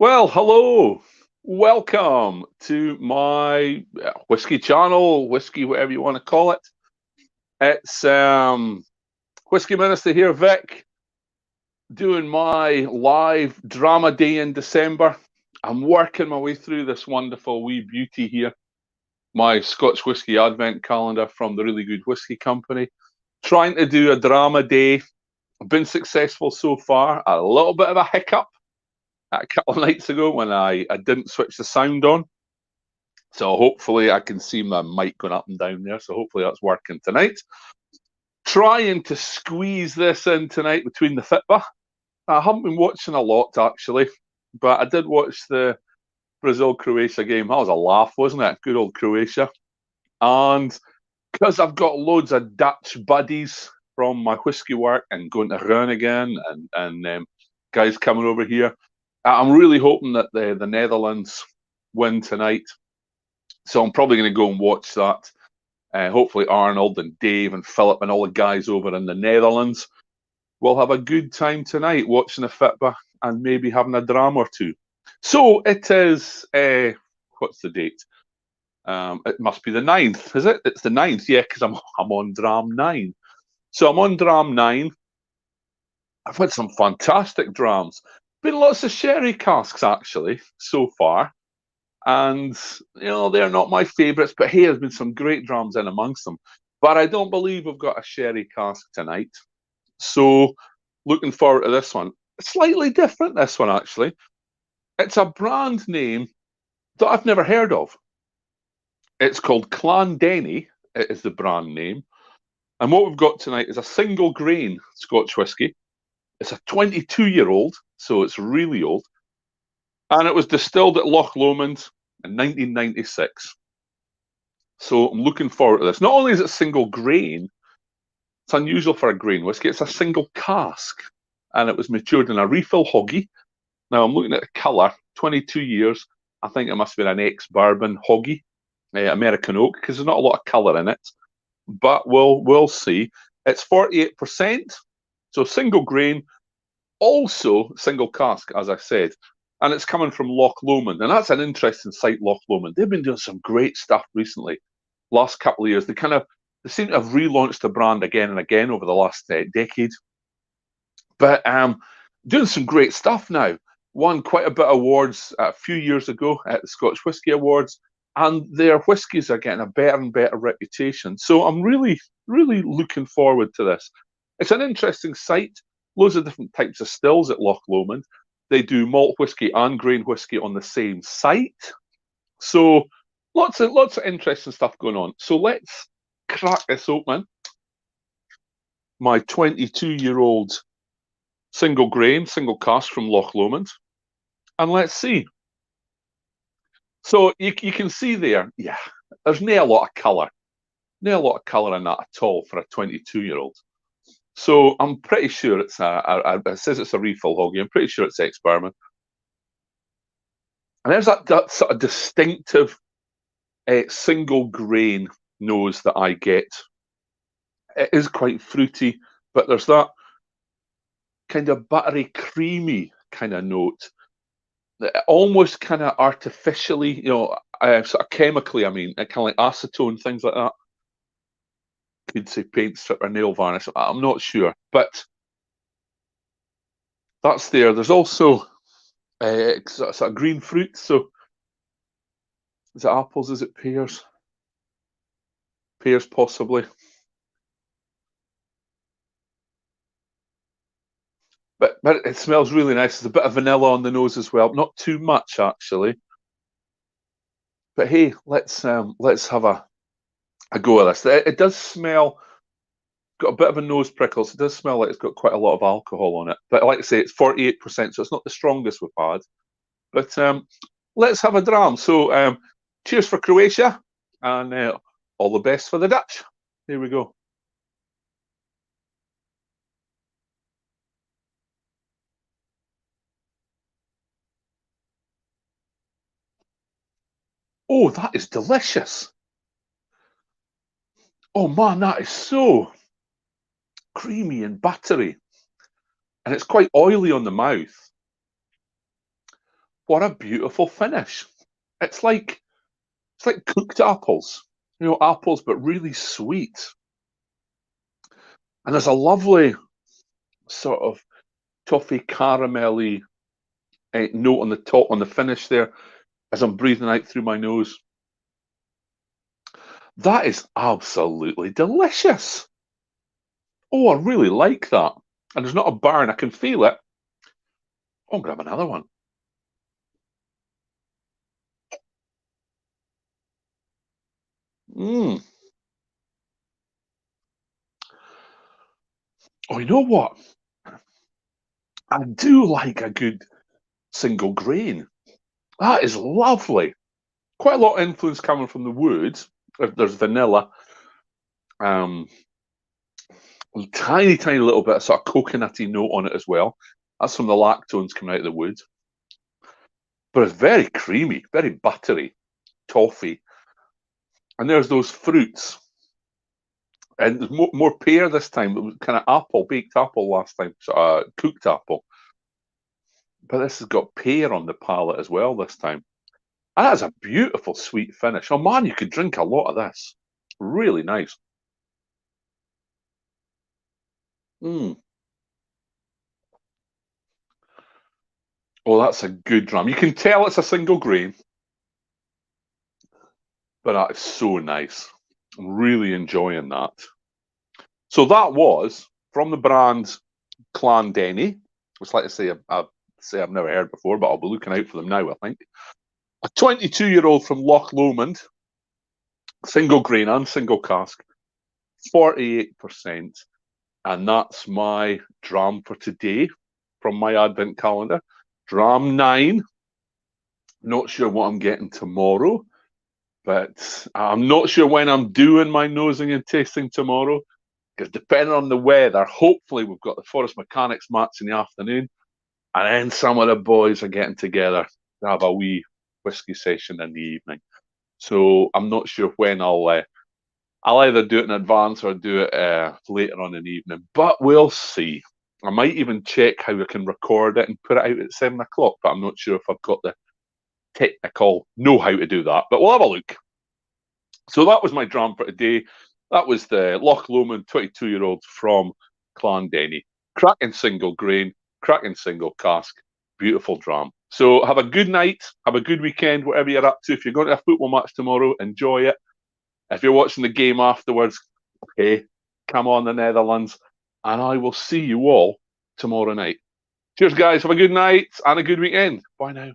Well, hello. Welcome to my whiskey channel, whiskey, whatever you want to call it. It's Whisky Minister here, Vic, doing my live drama day in December. I'm working my way through this wonderful wee beauty here, my Scotch Whisky Advent calendar from the Really Good Whisky Company. Trying to do a drama day. I've been successful so far. A little bit of a hiccup a couple of nights ago when I didn't switch the sound on. So hopefully I can see my mic going up and down there. So hopefully that's working tonight. Trying to squeeze this in tonight between the Fitba. I haven't been watching a lot actually, but I did watch the Brazil-Croatia game. That was a laugh, wasn't it? Good old Croatia. And because I've got loads of Dutch buddies from my whiskey work and going to Groningen and guys coming over here, I'm really hoping that the Netherlands win tonight. So I'm probably going to go and watch that. Hopefully Arnold and Dave and Philip and all the guys over in the Netherlands will have a good time tonight watching a Fitba and maybe having a dram or two. So it is, what's the date? It must be the 9th, is it? It's the 9th, yeah, because I'm on Dram 9. So I'm on Dram 9. I've had some fantastic drams. Been lots of sherry casks, actually, so far. And, you know, they're not my favourites, but hey, there's been some great drams in amongst them. But I don't believe we've got a sherry cask tonight. So looking forward to this one. Slightly different, this one, actually. It's a brand name that I've never heard of. It's called Clondenny, it is the brand name. And what we've got tonight is a single grain Scotch whisky. It's a 22-year-old, so it's really old. And it was distilled at Loch Lomond in 1996. So I'm looking forward to this. Not only is it single grain, it's unusual for a grain whisky, it's a single cask. And it was matured in a refill hoggy. Now I'm looking at the colour, 22 years. I think it must have been an ex-bourbon hoggy, American oak, because there's not a lot of colour in it. But we'll see. It's 48%, so single grain, also single cask, as I said. And it's coming from Loch Lomond. And that's an interesting site, Loch Lomond. They've been doing some great stuff recently. Last couple of years, they seem to have relaunched the brand again and again over the last decade. But doing some great stuff now. Won quite a bit of awards a few years ago at the Scotch Whisky Awards. And their whiskies are getting a better and better reputation. So I'm really, really looking forward to this. It's an interesting site. Loads of different types of stills at Loch Lomond. They do malt whiskey and grain whiskey on the same site. So lots of interesting stuff going on. So let's crack this open. My 22-year-old single grain, single cask from Loch Lomond. And let's see. So you can see there, yeah, there's not a lot of colour. Not a lot of colour in that at all for a 22-year-old. So I'm pretty sure it's it says it's a refill hoggy. I'm pretty sure it's ex-bourbon. And there's that sort of distinctive single grain nose that I get. It is quite fruity, but there's that kind of buttery, creamy kind of note. Almost kind of artificially, sort of chemically, I mean, kind of like acetone, things like that. Could say paint strip or nail varnish. I'm not sure, but that's there. There's also sort of green fruit. So is it apples? Is it pears? Pears, possibly. But it smells really nice. There's a bit of vanilla on the nose as well. Not too much, actually. But hey, let's have a go at this. It does smell. Got a bit of a nose prickle, so it does smell like it's got quite a lot of alcohol on it. But like I say, it's 48%, so it's not the strongest we've had. But let's have a dram. So cheers for Croatia, and all the best for the Dutch. Here we go. Oh, that is delicious. Oh man, that is so creamy and buttery. And it's quite oily on the mouth. what a beautiful finish. It's like cooked apples, apples, but really sweet. And there's a lovely sort of toffee caramelly note on the top, on the finish there, as I'm breathing out through my nose. That is absolutely delicious. Oh, I really like that. And there's not a burn, I can feel it. I'll grab another one. Mm. Oh, you know what? I do like a good single grain. That is lovely. Quite a lot of influence coming from the woods. There's vanilla. A tiny, tiny little bit of sort of coconutty note on it as well. That's from the lactones coming out of the wood. But it's very creamy, very buttery, toffee. And there's those fruits. And there's more pear this time. It was kind of apple, baked apple last time, sort of cooked apple. But this has got pear on the palate as well this time. And that's a beautiful sweet finish. Oh man, you could drink a lot of this. Really nice. Mm. Oh, that's a good dram. You can tell it's a single grain, but that is so nice. I'm really enjoying that. So that was from the brand Clondeni. It's like to say I've never heard before, but I'll be looking out for them now, I think. A 22-year-old from Loch Lomond, single grain and single cask, 48%. And that's my dram for today from my advent calendar. Dram 9. Not sure what I'm getting tomorrow, but I'm not sure when I'm doing my nosing and tasting tomorrow, because depending on the weather, hopefully we've got the Forest Mechanics match in the afternoon, and then some of the boys are getting together to have a wee whiskey session in the evening. So I'm not sure when I'll either do it in advance or do it later on in the evening, but we'll see. I might even check how I can record it and put it out at 7 o'clock, but I'm not sure if I've got the technical know how to do that, but we'll have a look. So that was my dram for today. That was the Loch Lomond 22-year-old from Clondeni. Cracking single grain, cracking single cask, beautiful dram. So have a good night, have a good weekend, whatever you're up to. If you're going to a football match tomorrow, enjoy it. If you're watching the game afterwards, okay, come on, the Netherlands. And I will see you all tomorrow night. Cheers, guys. Have a good night and a good weekend. Bye now.